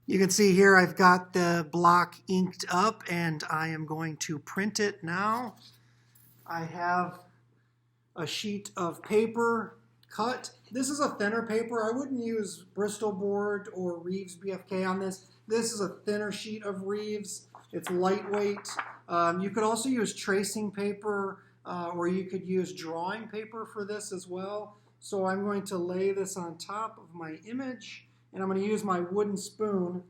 You can see here I've got the block inked up and I am going to print it now. I have a sheet of paper cut. This is a thinner paper. I wouldn't use Bristol board or Reeves BFK on this. This is a thinner sheet of Reeves. It's lightweight. You could also use tracing paper or you could use drawing paper for this as well. So I'm going to lay this on top of my image and I'm going to use my wooden spoon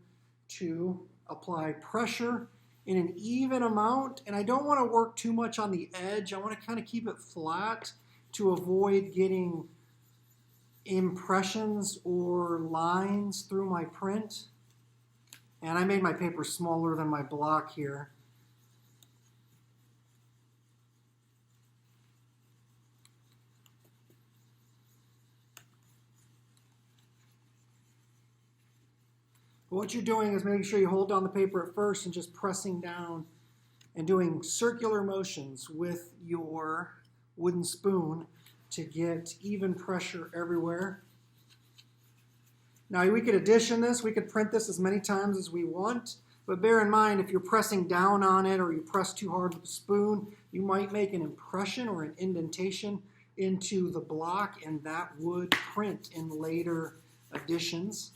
to apply pressure in an even amount. And I don't want to work too much on the edge. I want to kind of keep it flat to avoid getting impressions or lines through my print. And I made my paper smaller than my block here. But what you're doing is making sure you hold down the paper at first and just pressing down and doing circular motions with your wooden spoon to get even pressure everywhere. Now we could addition this, we could print this as many times as we want, but bear in mind if you're pressing down on it or you press too hard with the spoon, you might make an impression or an indentation into the block and that would print in later editions.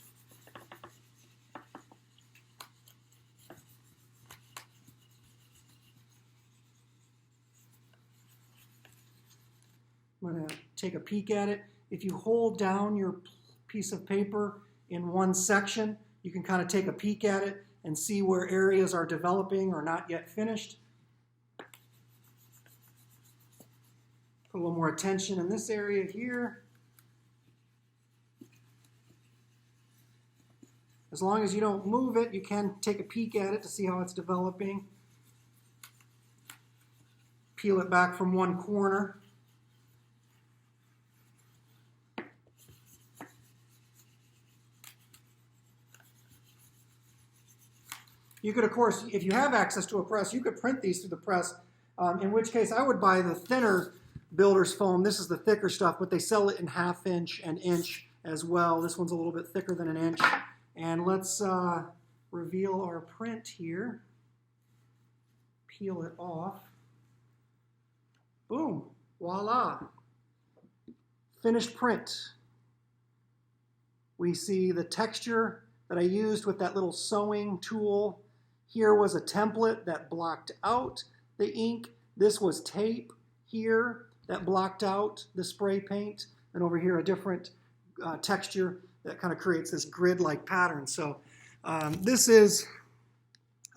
I'm going to take a peek at it. If you hold down your piece of paper in one section, you can kind of take a peek at it and see where areas are developing or not yet finished. Put a little more attention in this area here. As long as you don't move it, you can take a peek at it to see how it's developing. Peel it back from one corner. You could, of course, if you have access to a press, you could print these through the press, in which case I would buy the thinner builder's foam. This is the thicker stuff, but they sell it in 1/2 inch and inch as well. This one's a little bit thicker than an inch. And let's reveal our print here. Peel it off. Boom, voila. Finished print. We see the texture that I used with that little sewing tool. Here was a template that blocked out the ink. This was tape here that blocked out the spray paint. And over here, a different texture that kind of creates this grid-like pattern. So this is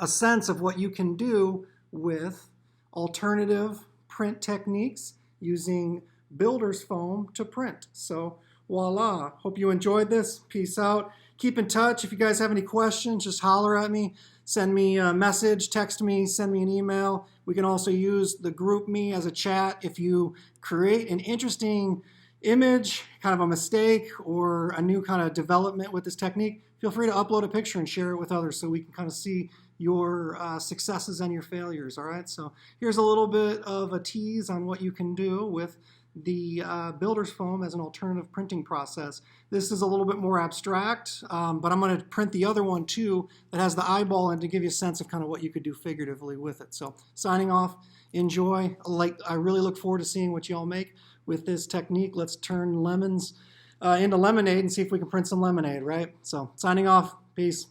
a sense of what you can do with alternative print techniques using builder's foam to print. So voila. Hope you enjoyed this. Peace out. Keep in touch. If you guys have any questions, just holler at me. Send me a message, text me, send me an email. We can also use the group me as a chat. If you create an interesting image, kind of a mistake, or a new kind of development with this technique, feel free to upload a picture and share it with others so we can kind of see your successes and your failures, all right? So here's a little bit of a tease on what you can do with the builder's foam as an alternative printing process. This is a little bit more abstract, but I'm going to print the other one too that has the eyeball and to give you a sense of kind of what you could do figuratively with it. So signing off, enjoy. I really look forward to seeing what y'all make with this technique. Let's turn lemons into lemonade and see if we can print some lemonade, right? So signing off, peace.